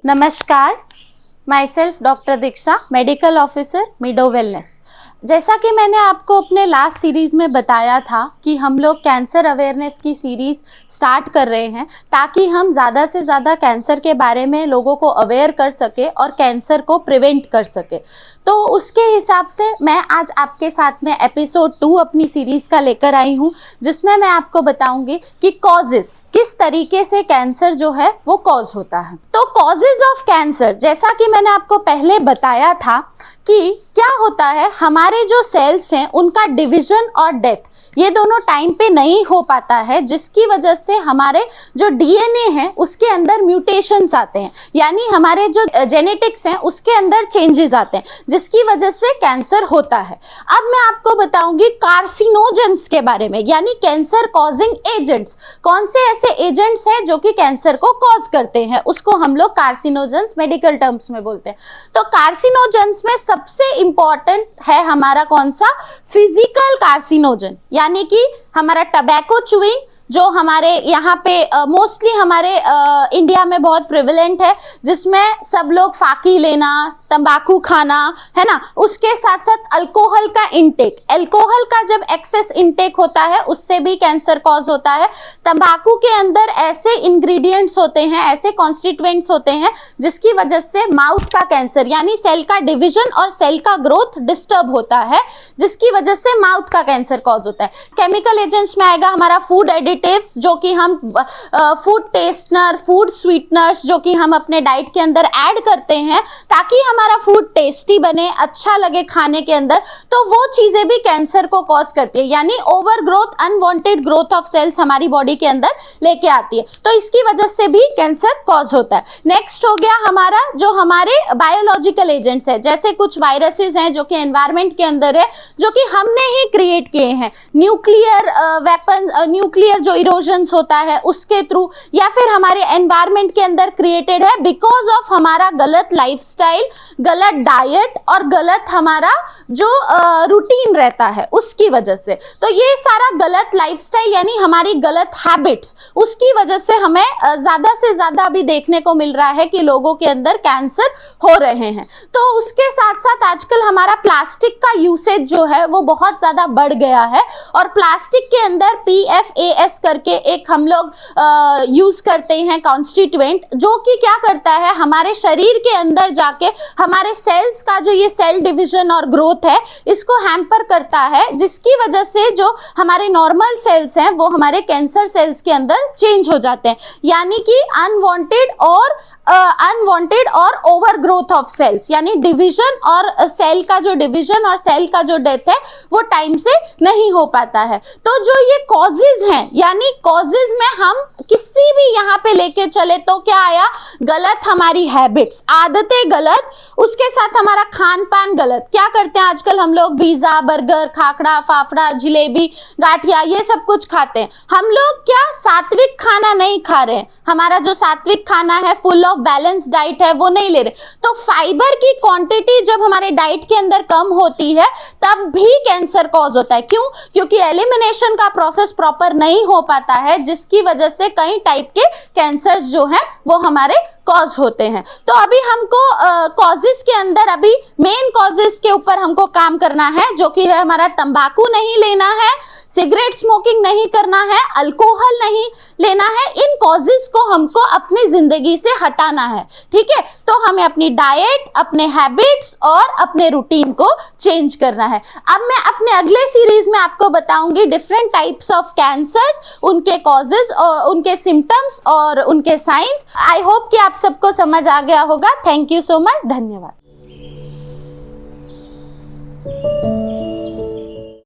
नमस्कार, my self doctor Diksha, medical officer, मिडो wellness. जैसा कि मैंने आपको अपने लास्ट सीरीज़ में बताया था कि हम लोग कैंसर अवेयरनेस की सीरीज़ स्टार्ट कर रहे हैं ताकि हम ज़्यादा से ज़्यादा कैंसर के बारे में लोगों को अवेयर कर सके और कैंसर को प्रिवेंट कर सके। तो उसके हिसाब से मैं आज आपके साथ में एपिसोड 2 अपनी सीरीज़ का लेकर आई हूँ, जिसमें मैं आपको बताऊंगी कि कॉजेज़, किस तरीके से कैंसर जो है वो कॉज होता है। तो कॉजेज ऑफ कैंसर, जैसा कि मैंने आपको पहले बताया था कि क्या होता है, हमारे जो सेल्स हैं उनका डिवीजन और डेथ ये दोनों टाइम पे नहीं हो पाता है, जिसकी वजह से हमारे जो डीएनए है उसके अंदर म्यूटेशंस आते हैं, यानी हमारे जो जेनेटिक्स हैं उसके अंदर चेंजेस आते हैं, जिसकी वजह से कैंसर होता है। अब मैं आपको बताऊंगी कार्सिनोजेंस के बारे में, यानी कैंसर कॉजिंग एजेंट्स। कौन से ऐसे एजेंट्स हैं जो कि कैंसर को कॉज करते हैं, उसको हम लोग कार्सिनोजेंस मेडिकल टर्म्स में बोलते हैं। तो कार्सिनोजेंस में सबसे इंपॉर्टेंट है हमारा कौन सा, फिजिकल कार्सिनोजन, यानी कि हमारा टबैको च्यूइंग, जो हमारे यहाँ पे मोस्टली हमारे इंडिया में बहुत प्रिविलेंट है, जिसमें सब लोग फाकी लेना, तंबाकू खाना, है ना। उसके साथ साथ अल्कोहल का इंटेक, अल्कोहल का जब एक्सेस इंटेक होता है उससे भी कैंसर कॉज होता है। तंबाकू के अंदर ऐसे इंग्रेडिएंट्स होते हैं, ऐसे कॉन्स्टिट्यूएंट्स होते हैं जिसकी वजह से माउथ का कैंसर, यानी सेल का डिवीजन और सेल का ग्रोथ डिस्टर्ब होता है, जिसकी वजह से माउथ का कैंसर कॉज होता है। केमिकल एजेंट्स में आएगा हमारा फूड एडिटिव्स, जो कि हम फूड टेस्टनर, फूड स्वीटनर्स जो कि हम अपने डाइट के अंदर ऐड करते हैं ताकि हमारा फूड टेस्टी बने, अच्छा लगे खाने के अंदर, तो वो चीजें भी कैंसर को कॉज करती है, यानी over growth, unwanted growth of cells हमारी बॉडी के अंदर लेके आती है, तो इसकी वजह से भी कैंसर कॉज होता है। नेक्स्ट हो गया हमारा जो हमारे बायोलॉजिकल एजेंट्स है, जैसे कुछ वायरसेस हैं जो कि एनवायरमेंट के अंदर है, जो कि हमने ही क्रिएट किए हैं, न्यूक्लियर वेपन, न्यूक्लियर जो इरोजन्स होता है उसके थ्रू, या फिर हमारे एनवायरमेंट के अंदर क्रिएटेड है बिकॉज ऑफ हमारा गलत लाइफस्टाइल, गलत डाइट और गलत हमारा जो रूटीन रहता है उसकी वजह से। तो ये सारा गलत लाइफस्टाइल यानी हमारी गलत हैबिट्स, उसकी वजह से हमें ज्यादा से ज्यादा अभी देखने को मिल रहा है कि लोगों के अंदर कैंसर हो रहे हैं। तो उसके साथ साथ आजकल हमारा प्लास्टिक का यूसेज जो है वो बहुत ज्यादा बढ़ गया है, और प्लास्टिक के अंदर PFAS करके एक हम लोग यूज करते हैं कॉन्स्टिट्यूएंट, जो कि क्या करता है, हमारे शरीर के अंदर जाके हमारे सेल्स का जो ये सेल डिवीजन और ग्रोथ है इसको हैम्पर करता है, जिसकी वजह से जो हमारे नॉर्मल सेल्स हैं वो हमारे कैंसर सेल्स के अंदर चेंज हो जाते हैं, यानी कि अनवांटेड और ओवर ग्रोथ ऑफ सेल्स, यानी डिवीजन और सेल का जो डिवीजन और सेल का जो डेथ है वो टाइम से नहीं हो पाता है। तो जो ये कॉजेज हैं, यानी कॉजेज में हम किसी भी यहाँ पे लेके चले तो क्या आया, गलत हमारी हैबिट्स, आदतें गलत, उसके साथ हमारा खान पान गलत। क्या करते हैं आजकल हम लोग, पिज्जा, बर्गर, खाखड़ा, फाफड़ा, जिलेबी, गाठिया, ये सब कुछ खाते हैं। हम लोग क्या सात्विक खाना नहीं खा रहे हैं, हमारा जो सात्विक खाना है, फुल ऑफ बैलेंस डाइट है, वो नहीं ले रहे। तो फाइबर की क्वांटिटी जब हमारे डाइट के अंदर कम होती है तब भी कैंसर कॉज होता है। क्यों? क्योंकि एलिमिनेशन का प्रोसेस प्रॉपर नहीं हो पाता है, जिसकी वजह से कई टाइप के कैंसर्स जो हैं वो हमारे कॉज होते हैं। तो अभी हमको कॉजेस के अंदर अभी मेन कॉजेस के ऊपर हमको काम करना है, जो कि है हमारा तंबाकू नहीं लेना है, सिगरेट स्मोकिंग नहीं करना है, अल्कोहल नहीं लेना है। इन कॉजेस को हमको अपनी जिंदगी से हटाना है, ठीक है। तो हमें अपनी डाइट, अपने हैबिट्स और अपने रूटीन को चेंज करना है। अब मैं अपने अगले सीरीज में आपको बताऊंगी डिफरेंट टाइप्स ऑफ कैंसर्स, उनके कॉजेस और उनके सिम्टम्स और उनके साइंस। आई होप कि आप सबको समझ आ गया होगा। थैंक यू सो मच, धन्यवाद।